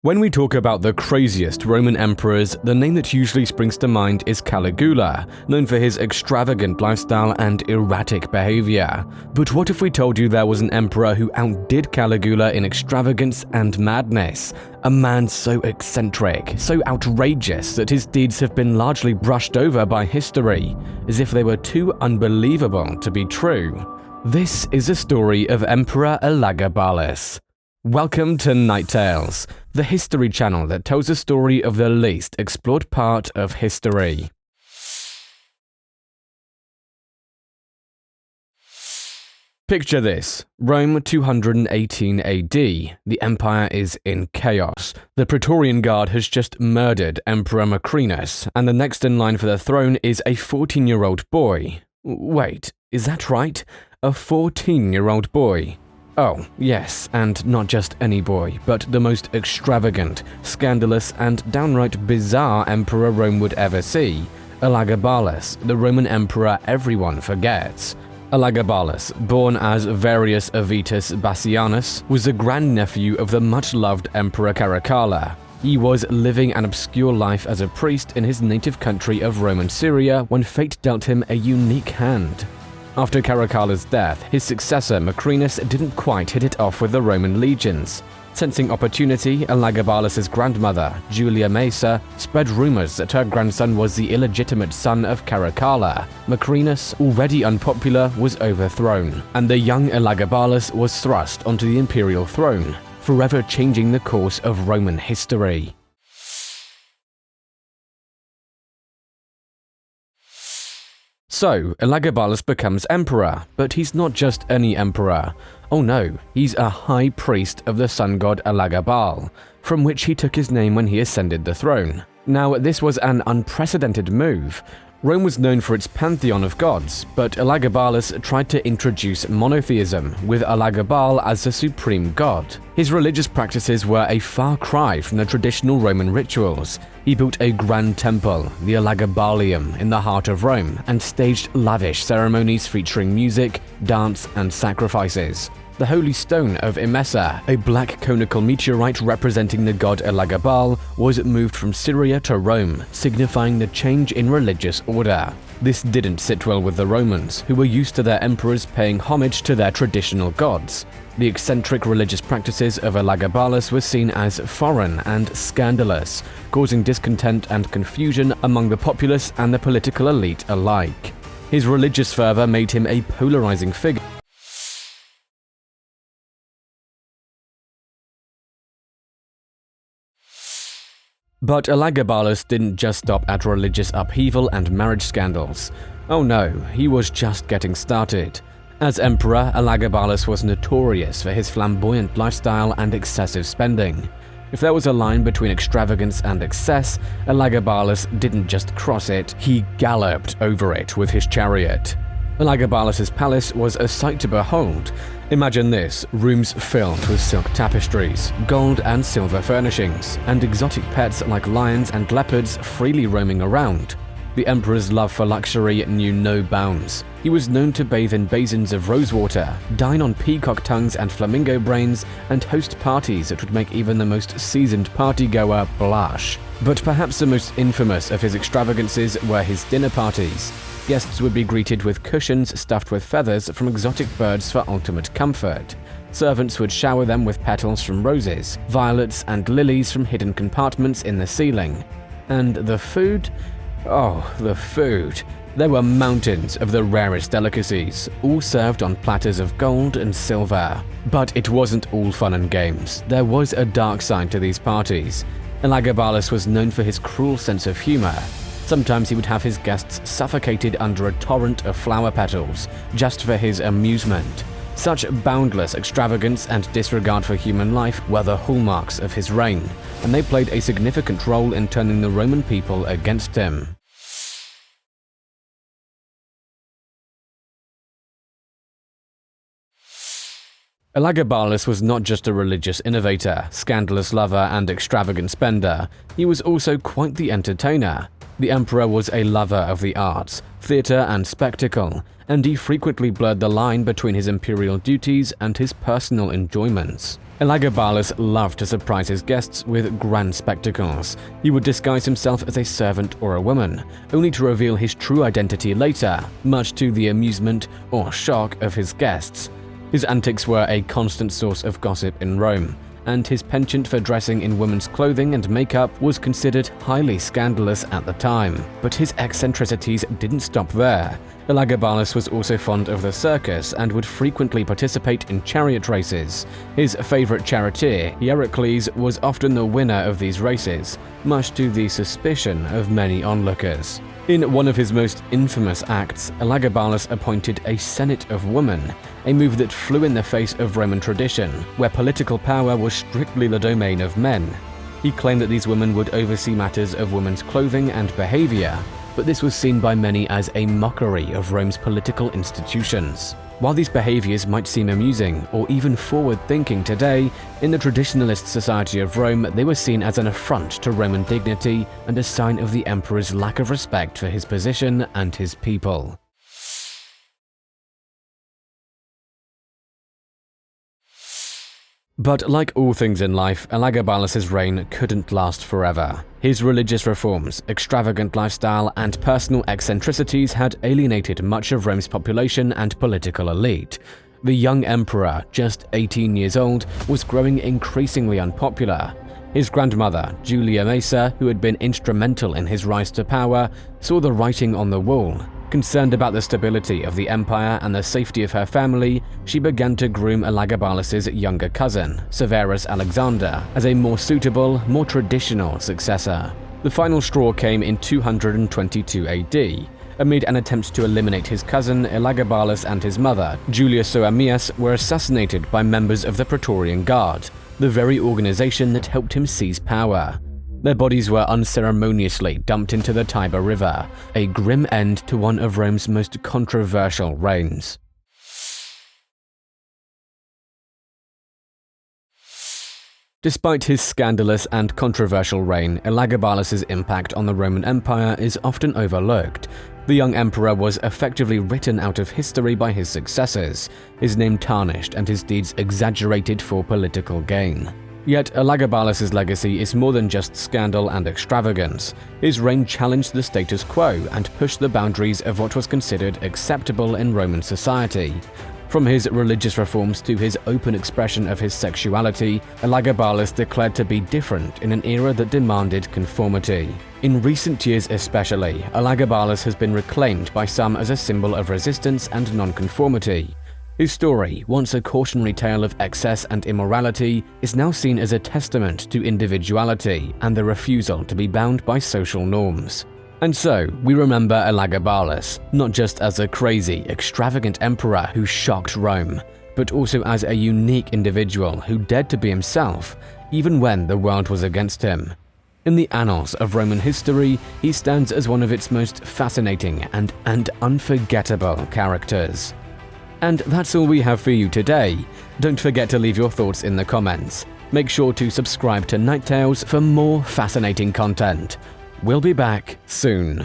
When we talk about the craziest Roman emperors, the name that usually springs to mind is Caligula, known for his extravagant lifestyle and erratic behavior. But what if we told you there was an emperor who outdid Caligula in extravagance and madness? A man so eccentric, so outrageous that his deeds have been largely brushed over by history, as if they were too unbelievable to be true. This is a story of Emperor Elagabalus. Welcome to Night Tales, the history channel that tells the story of the least explored part of history. Picture this: Rome 218 AD. The empire is in chaos. The Praetorian Guard has just murdered Emperor Macrinus, and the next in line for the throne is a 14-year-old boy. Wait, is that right? A 14-year-old boy? Oh, yes, and not just any boy, but the most extravagant, scandalous, and downright bizarre emperor Rome would ever see, Elagabalus, the Roman emperor everyone forgets. Elagabalus, born as Varius Avitus Bassianus, was the grandnephew of the much-loved Emperor Caligula. He was living an obscure life as a priest in his native country of Roman Syria when fate dealt him a unique hand. After Caligula's death, his successor Macrinus didn't quite hit it off with the Roman legions. Sensing opportunity, Elagabalus's grandmother, Julia Maesa, spread rumors that her grandson was the illegitimate son of Caligula. Macrinus, already unpopular, was overthrown, and the young Elagabalus was thrust onto the imperial throne, forever changing the course of Roman history. So, Elagabalus becomes emperor, but he's not just any emperor. Oh no, he's a high priest of the sun god Elagabal, from which he took his name when he ascended the throne. Now, this was an unprecedented move. Rome was known for its pantheon of gods, but Elagabalus tried to introduce monotheism, with Elagabal as the supreme god. His religious practices were a far cry from the traditional Roman rituals. He built a grand temple, the Elagabalium, in the heart of Rome, and staged lavish ceremonies featuring music, dance, and sacrifices. The Holy Stone of Emesa, a black conical meteorite representing the god Elagabal, was moved from Syria to Rome, signifying the change in religious order. This didn't sit well with the Romans, who were used to their emperors paying homage to their traditional gods. The eccentric religious practices of Elagabalus were seen as foreign and scandalous, causing discontent and confusion among the populace and the political elite alike. His religious fervor made him a polarizing figure. But Elagabalus didn't just stop at religious upheaval and marriage scandals. Oh no, he was just getting started. As emperor, Elagabalus was notorious for his flamboyant lifestyle and excessive spending. If there was a line between extravagance and excess, Elagabalus didn't just cross it, he galloped over it with his chariot. Elagabalus's palace was a sight to behold. Imagine this: rooms filled with silk tapestries, gold and silver furnishings, and exotic pets like lions and leopards freely roaming around. The emperor's love for luxury knew no bounds. He was known to bathe in basins of rosewater, dine on peacock tongues and flamingo brains, and host parties that would make even the most seasoned partygoer blush. But perhaps the most infamous of his extravagances were his dinner parties. Guests would be greeted with cushions stuffed with feathers from exotic birds for ultimate comfort. Servants would shower them with petals from roses, violets, and lilies from hidden compartments in the ceiling. And the food? Oh, the food. There were mountains of the rarest delicacies, all served on platters of gold and silver. But it wasn't all fun and games. There was a dark side to these parties. Elagabalus was known for his cruel sense of humor. Sometimes he would have his guests suffocated under a torrent of flower petals, just for his amusement. Such boundless extravagance and disregard for human life were the hallmarks of his reign, and they played a significant role in turning the Roman people against him. Elagabalus was not just a religious innovator, scandalous lover, and extravagant spender. He was also quite the entertainer. The emperor was a lover of the arts, theater, and spectacle, and he frequently blurred the line between his imperial duties and his personal enjoyments. Elagabalus loved to surprise his guests with grand spectacles. He would disguise himself as a servant or a woman, only to reveal his true identity later, much to the amusement or shock of his guests. His antics were a constant source of gossip in Rome, and his penchant for dressing in women's clothing and makeup was considered highly scandalous at the time. But his eccentricities didn't stop there. Elagabalus was also fond of the circus and would frequently participate in chariot races. His favorite charioteer, Heracles, was often the winner of these races, much to the suspicion of many onlookers. In one of his most infamous acts, Elagabalus appointed a Senate of Women, a move that flew in the face of Roman tradition, where political power was strictly the domain of men. He claimed that these women would oversee matters of women's clothing and behavior, but this was seen by many as a mockery of Rome's political institutions. While these behaviors might seem amusing or even forward-thinking today, in the traditionalist society of Rome, they were seen as an affront to Roman dignity and a sign of the emperor's lack of respect for his position and his people. But like all things in life, Elagabalus's reign couldn't last forever. His religious reforms, extravagant lifestyle, and personal eccentricities had alienated much of Rome's population and political elite. The young emperor, just 18 years old, was growing increasingly unpopular. His grandmother, Julia Maesa, who had been instrumental in his rise to power, saw the writing on the wall. Concerned about the stability of the empire and the safety of her family, she began to groom Elagabalus's younger cousin, Severus Alexander, as a more suitable, more traditional successor. The final straw came in 222 AD. Amid an attempt to eliminate his cousin, Elagabalus and his mother, Julia Soaemias, were assassinated by members of the Praetorian Guard, the very organization that helped him seize power. Their bodies were unceremoniously dumped into the Tiber River, a grim end to one of Rome's most controversial reigns. Despite his scandalous and controversial reign, Elagabalus's impact on the Roman Empire is often overlooked. The young emperor was effectively written out of history by his successors, his name tarnished and his deeds exaggerated for political gain. Yet Elagabalus's legacy is more than just scandal and extravagance. His reign challenged the status quo and pushed the boundaries of what was considered acceptable in Roman society. From his religious reforms to his open expression of his sexuality, Elagabalus declared to be different in an era that demanded conformity. In recent years especially, Elagabalus has been reclaimed by some as a symbol of resistance and nonconformity. His story, once a cautionary tale of excess and immorality, is now seen as a testament to individuality and the refusal to be bound by social norms. And so, we remember Elagabalus, not just as a crazy, extravagant emperor who shocked Rome, but also as a unique individual who dared to be himself, even when the world was against him. In the annals of Roman history, he stands as one of its most fascinating and unforgettable characters. And that's all we have for you today. Don't forget to leave your thoughts in the comments. Make sure to subscribe to Night Tales for more fascinating content. We'll be back soon.